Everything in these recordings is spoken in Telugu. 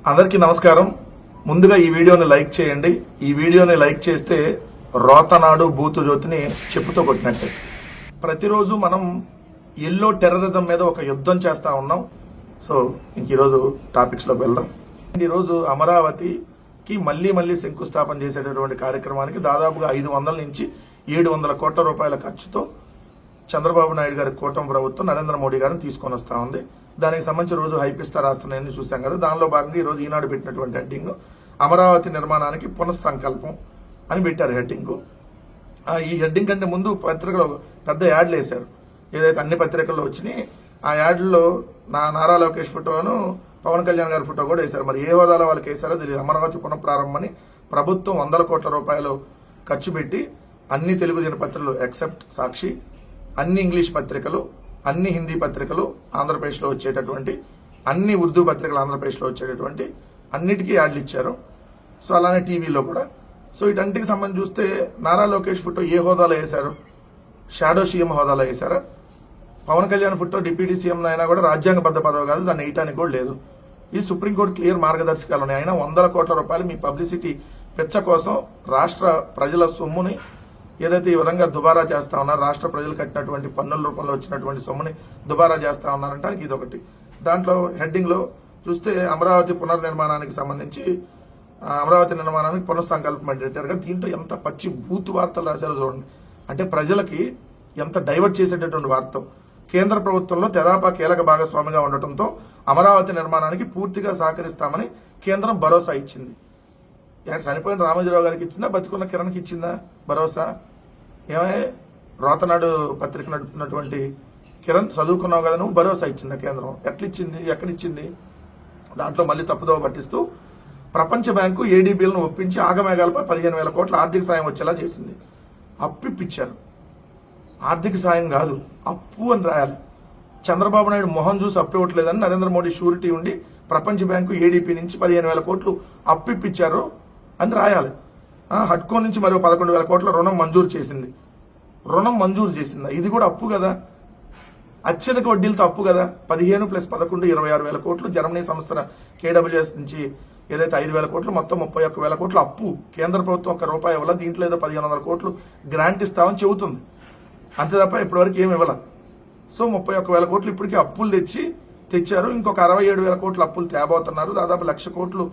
అందరికీ నమస్కారం. ముందుగా ఈ వీడియోని లైక్ చేయండి. ఈ వీడియోని లైక్ చేస్తే రోతనాడు బూతు జ్యోతిని చెప్పుతో కొట్టినట్టే. ప్రతిరోజు మనం ఎల్లో టెర్రరిజం మీద ఒక యుద్ధం చేస్తా ఉన్నాం. సో ఇంక ఈరోజు టాపిక్స్లోకి వెళ్దాం. ఈరోజు అమరావతికి మళ్లీ శంకుస్థాపన చేసేటటువంటి కార్యక్రమానికి దాదాపుగా 500 నుంచి 700 కోట్ల రూపాయల ఖర్చుతో చంద్రబాబు నాయుడు గారి కూటమి ప్రభుత్వం నరేంద్ర మోడీ గారిని తీసుకొని వస్తా ఉంది. దానికి సంబంధించి రోజు హైపిస్తా రాస్తున్నాయని చూసాం కదా. దానిలో భాగంగా ఈరోజు ఈనాడు పెట్టినటువంటి హెడ్డింగ్ అమరావతి నిర్మాణానికి పునఃసంకల్పం అని పెట్టారు హెడ్డింగ్. ఈ హెడ్డింగ్ కంటే ముందు పత్రికలో పెద్ద యాడ్లు వేశారు. ఏదైతే అన్ని పత్రికల్లో వచ్చినాయి ఆ యాడ్లో నారా లోకేష్ ఫోటోను పవన్ కళ్యాణ్ గారి ఫోటో కూడా వేశారు. మరి ఏ హోదాలో వాళ్ళకి వేశారో తెలియదు. అమరావతి పునఃప్రారంభమని ప్రభుత్వం 100 కోట్ల రూపాయలు ఖర్చు పెట్టి అన్ని తెలుగు దినపత్రికలు ఎక్సెప్ట్ సాక్షి, అన్ని ఇంగ్లీష్ పత్రికలు, అన్ని హిందీ పత్రికలు ఆంధ్రప్రదేశ్లో వచ్చేటటువంటి, అన్ని ఉర్దూ పత్రికలు ఆంధ్రప్రదేశ్లో వచ్చేటటువంటి అన్నిటికీ యాడ్లు ఇచ్చారు. సో అలానే టీవీలో కూడా. సో వీటన్నిటికి సంబంధించి చూస్తే నారా లోకేష్ ఫోటో ఏ హోదాలో వేశారు? షాడో సీఎం హోదాలో వేశారా? Pawan Kalyan photo deputy CM అయినా కూడా రాజ్యాంగబద్ధ పదవి కాదు, దాన్ని వేయటానికి కూడా లేదు. ఈ సుప్రీంకోర్టు క్లియర్ మార్గదర్శకాలు ఉన్నాయి. అయినా 100 కోట్ల రూపాయలు మీ పబ్లిసిటీ పెచ్చ కోసం రాష్ట్ర ప్రజల సొమ్ముని ఏదైతే ఈ విధంగా దుబారా చేస్తా ఉన్నారు, రాష్ట్ర ప్రజలు కట్టినటువంటి పన్నుల రూపంలో వచ్చినటువంటి సొమ్ముని దుబారా చేస్తా ఉన్నారంటే ఇదొకటి. దాంట్లో హెడ్డింగ్ లో చూస్తే అమరావతి పునర్నిర్మాణానికి సంబంధించి అమరావతి నిర్మాణానికి పునఃసంకల్పం పెట్టారుగా. దీంట్లో ఎంత పచ్చి బూత్ వార్తలు రాశారో చూడండి. అంటే ప్రజలకి ఎంత డైవర్ట్ చేసేటటువంటి వార్త. కేంద్ర ప్రభుత్వంలో తెరాప కీలక భాగస్వామిగా ఉండటంతో అమరావతి నిర్మాణానికి పూర్తిగా సహకరిస్తామని కేంద్రం భరోసా ఇచ్చింది. చనిపోయిన రామోజీరావు గారికి ఇచ్చిందా, బతికున్న కిరణ్కి ఇచ్చిందా భరోసా? ఏమే రోతనాడు పత్రిక నడుపుతున్నటువంటి కిరణ్, చదువుకున్నావు కదా నువ్వు, భరోసా ఇచ్చిందా కేంద్రం? ఎట్లిచ్చింది, ఎక్కడిచ్చింది? దాంట్లో మళ్ళీ తప్పుదోవ పట్టిస్తూ ప్రపంచ బ్యాంకు ఏడీబీలను ఒప్పించి ఆగమేఘాలపై 15,000 కోట్ల ఆర్థిక సాయం వచ్చేలా చేసింది. అప్పిప్పించారు. ఆర్థిక సాయం కాదు, అప్పు అని రాయాలి. చంద్రబాబు నాయుడు మొహం చూసి అప్పు ఇవ్వట్లేదని నరేంద్ర మోడీ షూరిటీ ఉండి ప్రపంచ బ్యాంకు ఏడీపీ నుంచి 15,000 కోట్లు అప్పిప్పించారు అని రాయాలి. హడ్కో నుంచి మరో 11,000 కోట్ల రుణం మంజూరు చేసింది. రుణం మంజూరు చేసిందా? ఇది కూడా అప్పు కదా, అత్యధిక వడ్డీలతో అప్పు కదా. 15 + 11 26,000 కోట్లు జర్మనీ సంస్థ కేడబ్ల్యూఎస్ నుంచి ఏదైతే 5,000 కోట్లు, మొత్తం 31,000 కోట్ల అప్పు. కేంద్ర ప్రభుత్వం ₹1 వల్ల దీంట్లో ఏదో 1,500 కోట్లు గ్రాంట్ ఇస్తామని చెబుతుంది. అంతే తప్ప ఇప్పటివరకు ఏమి ఇవ్వాల. సో 31,000 కోట్లు ఇప్పటికీ అప్పులు తెచ్చారు. ఇంకొక 67,000 కోట్ల అప్పులు తేబోతున్నారు. దాదాపు 1,00,000 కోట్లు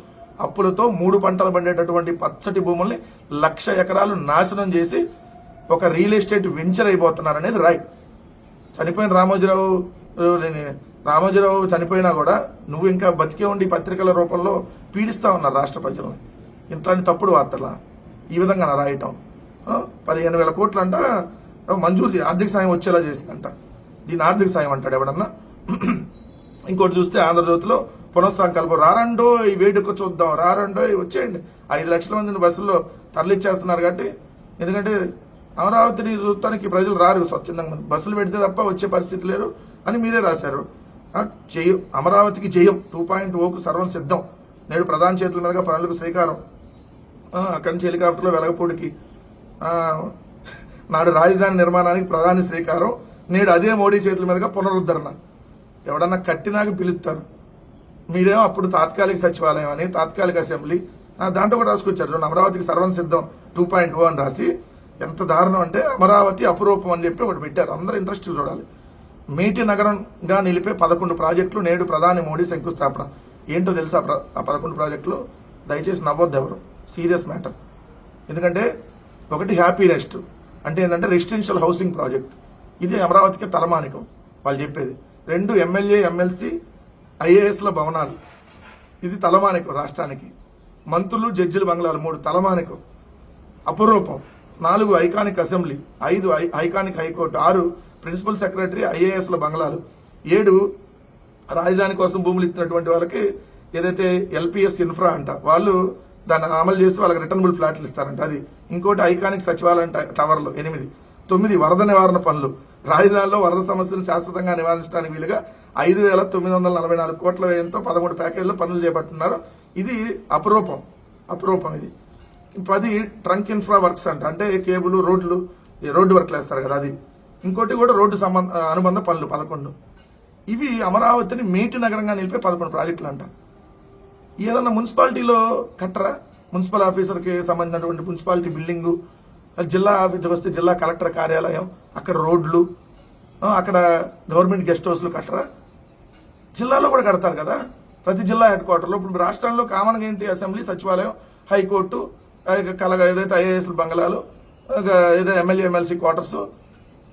అప్పులతో 3 పంటలు పండేటటువంటి పచ్చటి భూముల్ని 1,00,000 ఎకరాలు నాశనం చేసి ఒక రియల్ ఎస్టేట్ వెంచర్ అయిపోతున్నారు అనేది రైట్. చనిపోయిన రామోజీరావు చనిపోయినా కూడా నువ్వు ఇంకా బతికే ఉండి పత్రికల రూపంలో పీడిస్తా ఉన్నారు రాష్ట్ర ప్రజలను. ఇంతటి తప్పుడు వార్తల ఈ విధంగా రాయటం. 15,000 కోట్లు అంట మంజూరు ఆర్థిక సాయం వచ్చేలా చేసిందంట. దీని ఆర్థిక సాయం అంటాడు ఎవడన్నా? ఇంకోటి చూస్తే ఆంధ్రజ్యోతిలో పునఃసంకల్పం. రారండో ఈ వేడుక చూద్దాం, రారండో వచ్చేయండి. 5 లక్షల మందిని బస్సుల్లో తరలిచ్చేస్తున్నారు కాబట్టి. ఎందుకంటే అమరావతిని చూడటానికి ప్రజలు రారు స్వచ్ఛందంగా, బస్సులు పెడితే తప్ప వచ్చే పరిస్థితి లేరు అని మీరే రాశారు. జయం, అమరావతికి జయం 2.0కు సర్వం సిద్ధం. నేడు ప్రధాని చేతుల మీదుగా పనులకు శ్రీకారం. అక్కడి నుంచి హెలికాప్టర్లో వెలగపూడికి. నాడు రాజధాని నిర్మాణానికి ప్రధాని శ్రీకారం, నేడు అదే మోడీ చేతుల మీదుగా పునరుద్ధరణ. ఎవడన్నా కట్టినాక పిలుస్తారు. మీరేమో అప్పుడు తాత్కాలిక సచివాలయం అని, తాత్కాలిక అసెంబ్లీ దాంట్లో కూడా రాసుకొచ్చారు. అమరావతికి సర్వం సిద్ధం 2.0 అని రాసి. ఎంత దారుణం అంటే అమరావతి అపురూపం అని చెప్పి ఒకటి పెట్టారు. అందరూ ఇంట్రెస్ట్ చూడాలి. మేటి నగరంగా నిలిపే 11 ప్రాజెక్టులు నేడు ప్రధాని మోడీ శంకుస్థాపన. ఏంటో తెలుసా ఆ 11 ప్రాజెక్టులు? దయచేసి నవ్వొద్దు ఎవరు, సీరియస్ మ్యాటర్. ఎందుకంటే ఒకటి హ్యాపీ నెస్ట్ అంటే ఏంటంటే రెసిడెన్షియల్ హౌసింగ్ ప్రాజెక్ట్. ఇది అమరావతికి తలమానికం వాళ్ళు చెప్పేది. 2 ఎమ్మెల్యే ఎమ్మెల్సీ ఐఏఎస్ల భవనాలు, ఇది తలమానికం రాష్ట్రానికి. మంత్రులు జడ్జిల బంగ్లాలు 3 తలమానికం, అపురూపం. 4 iconic assembly, 5 iconic high court, 6 principal secretary ఐఏఎస్ల బంగ్లాలు, 7 రాజధాని కోసం భూములు ఇచ్చినటువంటి వాళ్ళకి ఏదైతే ఎల్పిఎస్ ఇన్ఫ్రా అంట వాళ్ళు దాన్ని అమలు చేసి వాళ్ళకి రిటర్నబుల్ ఫ్లాట్లు ఇస్తారంట అది. ఇంకోటి ఐకానిక్ సచివాలయం టవర్లు 8, 9 వరద నివారణ పనులు. రాజధానిలో వరద సమస్యలు శాశ్వతంగా నివారించడానికి వీలుగా 5,944 కోట్ల వ్యయంతో 11 ప్యాకేజీలో పనులు చేపడుతున్నారు. ఇది అపురూపం ఇది. 10 ట్రంక్ ఇన్ఫ్రా వర్క్స్ అంట, అంటే కేబుల్, రోడ్డు వర్క్లు వేస్తారు కదా అది. ఇంకోటి కూడా రోడ్డు అనుబంధ పనులు 11. ఇవి అమరావతిని మేటి నగరంగా నిలిపే 11 ప్రాజెక్టులు అంట. ఏదన్నా మున్సిపాలిటీలో కట్టరా? మున్సిపల్ ఆఫీసర్కి సంబంధించినటువంటి మున్సిపాలిటీ బిల్డింగు, జిల్లా ఆఫీసర్కి వస్తే జిల్లా కలెక్టర్ కార్యాలయం, అక్కడ రోడ్లు, అక్కడ గవర్నమెంట్ గెస్ట్ హౌస్లు కట్టరా? జిల్లాలో కూడా కడతారు కదా, ప్రతి జిల్లా హెడ్ క్వార్టర్లో. ఇప్పుడు రాష్ట్రంలో కామన్గా ఏంటి? అసెంబ్లీ, సచివాలయం, హైకోర్టు, ఏదైతే ఐఏఎస్ బంగళాలు, ఏదైతే ఎమ్మెల్యే ఎమ్మెల్సీ క్వార్టర్స్,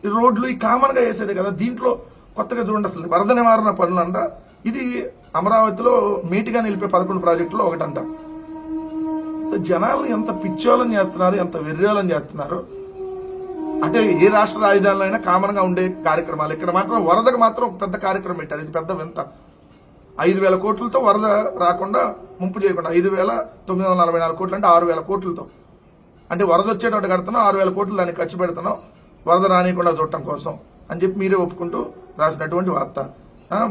ఈ రోడ్లు ఈ కామన్గా వేసేదే కదా. దీంట్లో కొత్తగా చూడండి, అసలు వరద నివారణ పనులు అంట. ఇది అమరావతిలో మీటిగా నిలిపే 11 ప్రాజెక్టులో ఒకటంట. జనాలను ఎంత పిచ్చోళం చేస్తున్నారు, ఎంత వెర్రోళం చేస్తున్నారు. అంటే ఏ రాష్ట్ర రాజధానిలో అయినా కామన్ గా ఉండే కార్యక్రమాలు, ఇక్కడ మాత్రం వరదకు మాత్రం ఒక పెద్ద కార్యక్రమం పెట్టారు. ఇది పెద్ద వింత. 5,000 కోట్లతో వరద రాకుండా, ముంపు చేయకుండా 5,944 కోట్లు అంటే 6,000 కోట్లతో. అంటే వరద వచ్చేటట్టు కడుతున్నాం, 6,000 కోట్లు దానికి ఖర్చు పెడుతున్నాం వరద రానియకుండా చూడటం కోసం అని చెప్పి మీరే ఒప్పుకుంటూ రాసినటువంటి వార్త.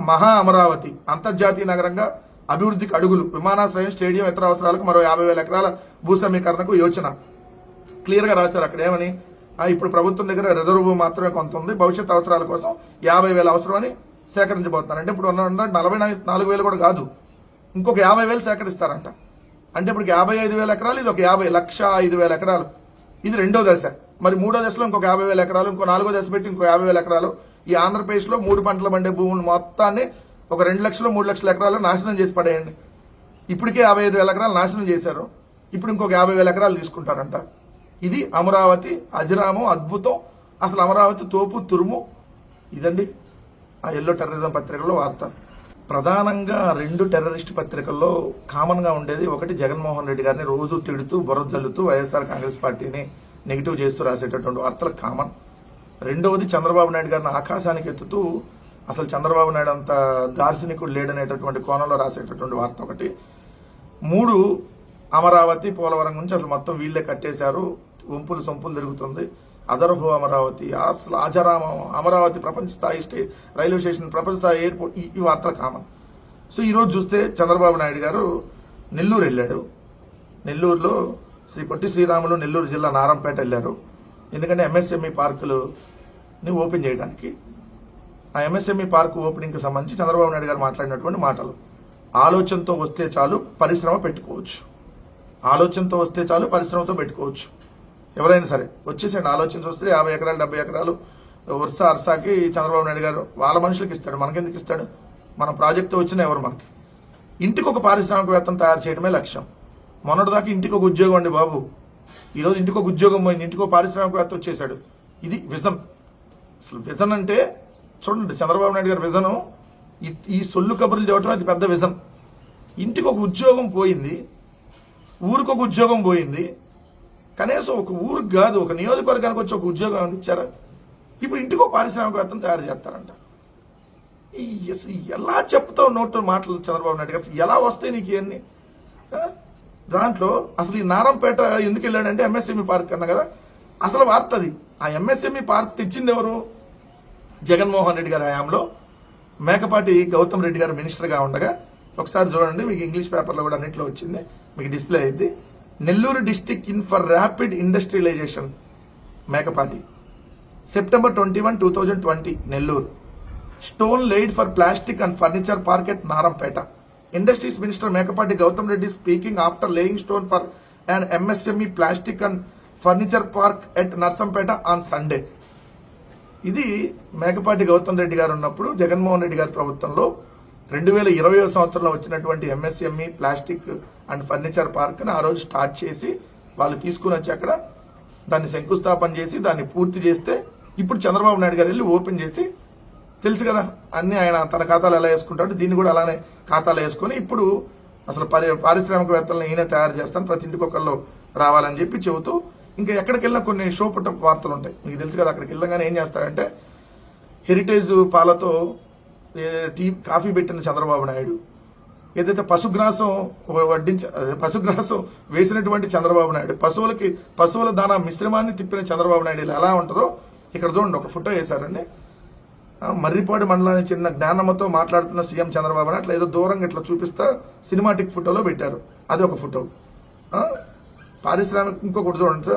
మహా అమరావతి అంతర్జాతీయ నగరంగా అభివృద్ధికి అడుగులు, విమానాశ్రయం, స్టేడియం, ఇతర అవసరాలకు మరో 50,000 ఎకరాల భూ సమీకరణకు యోచన. క్లియర్ గా రాశారు అక్కడ. ఏమని? ఇప్పుడు ప్రభుత్వం దగ్గర రిజర్వ్ మాత్రమే కొంత ఉంది, భవిష్యత్ అవసరాల కోసం 50,000 అవసరమని సేకరించబోతున్నారు. అంటే ఇప్పుడు 44,000 కూడా కాదు, ఇంకొక 50,000 సేకరిస్తారంట. అంటే ఇప్పుడు 55,000 ఎకరాలు, ఇది ఒక 1,05,000 ఎకరాలు. ఇది రెండో దశ. మరి మూడో దశలో ఇంకొక 50,000 ఎకరాలు, ఇంకో నాలుగో దశ పెట్టి ఇంకో 50,000 ఎకరాలు. ఈ ఆంధ్రప్రదేశ్ లో 3 పంటలు పండే భూములు మొత్తాన్ని ఒక 2 లక్షలు 3 లక్షల ఎకరాలు నాశనం చేసి పడేయండి. ఇప్పటికే 55,000 ఎకరాలు నాశనం చేశారు, ఇప్పుడు ఇంకొక 50,000 ఎకరాలు తీసుకుంటారంట. ఇది అమరావతి అజరామం, అద్భుతం. అసలు అమరావతి తోపు తురుము. ఇదండి ఆ ఎల్లో టెర్రరిజం పత్రికల్లో వార్త. ప్రధానంగా 2 టెర్రరిస్ట్ పత్రికల్లో కామన్ గా ఉండేది, ఒకటి జగన్మోహన్ రెడ్డి గారిని రోజు తిడుతూ బురద జల్లుతూ వైఎస్ఆర్ కాంగ్రెస్ పార్టీని నెగిటివ్ చేస్తూ రాసేటటువంటి వార్తలు కామన్. రెండవది చంద్రబాబు నాయుడు గారిని ఆకాశానికి ఎత్తుతూ అసలు చంద్రబాబు నాయుడు అంత దార్శనికుడు లేడనేటటువంటి కోణంలో రాసేటటువంటి వార్త ఒకటి. 3 అమరావతి పోలవరం గురించి అసలు మొత్తం వీళ్లే కట్టేశారు, వంపులు సొంపులు తిరుగుతుంది, అదర్హో అమరావతి, అసలు ఆజరామం, అమరావతి ప్రపంచ స్థాయి రైల్వే స్టేషన్, ప్రపంచ స్థాయి ఎయిర్పోర్ట్, ఈ వార్తలు కామన్. సో ఈరోజు చూస్తే చంద్రబాబు నాయుడు గారు నెల్లూరు వెళ్ళాడు. నెల్లూరులో శ్రీ పొట్టి శ్రీరాములు నెల్లూరు జిల్లా నారంపేట వెళ్ళారు. ఎందుకంటే ఎంఎస్ఎంఈ పార్కులని ఓపెన్ చేయడానికి. ఆ ఎంఎస్ఎంఈ పార్కు ఓపెనింగ్కి సంబంధించి చంద్రబాబు నాయుడు గారు మాట్లాడినటువంటి మాటలు. ఆలోచనతో వస్తే చాలు పరిశ్రమ పెట్టుకోవచ్చు, ఆలోచనతో వస్తే చాలు పరిశ్రమతో పెట్టుకోవచ్చు. ఎవరైనా సరే వచ్చేసండి, ఆలోచనతో వస్తే 50 ఎకరాలు 70 ఎకరాలు వరుస అరసాకి చంద్రబాబు నాయుడు గారు వాళ్ళ మనుషులకు ఇస్తాడు, మనకెందుకు ఇస్తాడు? మన ప్రాజెక్టు వచ్చినా ఎవరు మనకి? ఇంటికి ఒక పారిశ్రామికవేత్తను తయారు చేయడమే లక్ష్యం. మొన్నటిదాకా ఇంటికి ఒక ఉద్యోగం అండి బాబు, ఈరోజు ఇంటికి ఒక ఉద్యోగం పోయింది, ఇంటికి ఒక పారిశ్రామికవేత్త వచ్చేసాడు. ఇది విజన్. అసలు విజన్ అంటే చూడండి, చంద్రబాబు నాయుడు గారి విజను ఈ సొల్లు కబుర్లు చెప్పడం అది పెద్ద విజన్. ఇంటికి ఒక ఉద్యోగం పోయింది, ఊరికి ఒక ఉద్యోగం పోయింది, కనీసం ఒక ఊరికి కాదు ఒక నియోజకవర్గానికి వచ్చి ఒక ఉద్యోగం ఇచ్చారా? ఇప్పుడు ఇంటికి ఒక పారిశ్రామికవేత్తను తయారు చేస్తారంట. ఎలా చెప్తావు నోట్లో మాటలు చంద్రబాబు నాయుడు గారు? ఎలా వస్తాయి నీకు ఇవన్నీ? దాంట్లో అసలు ఈ నారంపేట ఎందుకు వెళ్ళాడంటే ఎంఎస్ఎంఈ పార్క్ అన్నా కదా, అసలు వార్త అది. ఆ ఎంఎస్ఎంఈ పార్క్ తెచ్చింది ఎవరు? జగన్మోహన్ రెడ్డి గారి హయాంలో మేకపాటి గౌతమ్ రెడ్డి గారు మినిస్టర్గా ఉండగా. ఒకసారి చూడండి, మీకు ఇంగ్లీష్ పేపర్లో కూడా అన్నింటిలో వచ్చింది, మీకు డిస్ప్లే అయింది. Nellore district in for rapid industrialisation Mekapati, September 21, 2020, Nellore. Stone laid for plastic and furniture park at Narampeta. Industries Minister Mekapati Gautam Reddy speaking after laying stone for an MSME plastic and furniture park at Narsampeta on Sunday. ఇది మేకపాటి గౌతమ్ రెడ్డి గారు ఉన్నప్పుడు జగన్మోహన్ రెడ్డి గారి ప్రభుత్వంలో 2020 సంవత్సరంలో వచ్చినటువంటి MSME plastic and furniture park ని ఆ రోజు స్టార్ట్ చేసి వాళ్ళు తీసుకుని వచ్చి అక్కడ దాన్ని శంకుస్థాపన చేసి దాన్ని పూర్తి చేస్తే ఇప్పుడు చంద్రబాబు నాయుడు గారు వెళ్ళి ఓపెన్ చేసి, తెలుసు కదా అన్ని ఆయన తన ఖాతాలో ఎలా వేసుకుంటాడు, దీన్ని కూడా అలానే ఖాతాలో వేసుకుని ఇప్పుడు అసలు పారిశ్రామికవేత్తలను ఈయన తయారు చేస్తాను, ప్రతి ఇంటికి ఒకళ్ళు రావాలని చెప్పి చెబుతూ, ఇంకా ఎక్కడికి వెళ్ళినా కొన్ని షోపుట వార్తలు ఉంటాయి మీకు తెలుసు కదా. అక్కడికి వెళ్ళగానే ఏం చేస్తాడంటే హెరిటేజ్ పాలతో కాఫీ పెట్టిన చంద్రబాబు నాయుడు, ఏదైతే పశుగ్రాసం వేసినటువంటి చంద్రబాబు నాయుడు, పశువుల దానా మిశ్రమాన్ని తిప్పిన చంద్రబాబు నాయుడు ఎలా ఉంటుందో ఇక్కడ చూడండి. ఒక ఫోటో వేశారండి. మర్రిపాడు మండలానికి చెందిన జ్ఞానమ్మతో మాట్లాడుతున్న సీఎం చంద్రబాబు నాయుడు ఏదో దూరంగా ఇట్లా చూపిస్తా సినిమాటిక్ ఫోటోలో పెట్టారు. అది ఒక ఫోటో. పారిశ్రామిక ఇంకొకటి చూడండి,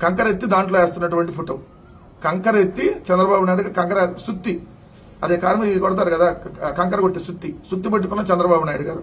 కంకర ఎత్తి దాంట్లో వేస్తున్నటువంటి ఫోటో. కంకర ఎత్తి చంద్రబాబు నాయుడు కంకర సుత్తి, అదే కారణం ఇది కొడతారు కదా, కంకర కొట్టి సుత్తి పెట్టుకున్న చంద్రబాబు నాయుడు గారు.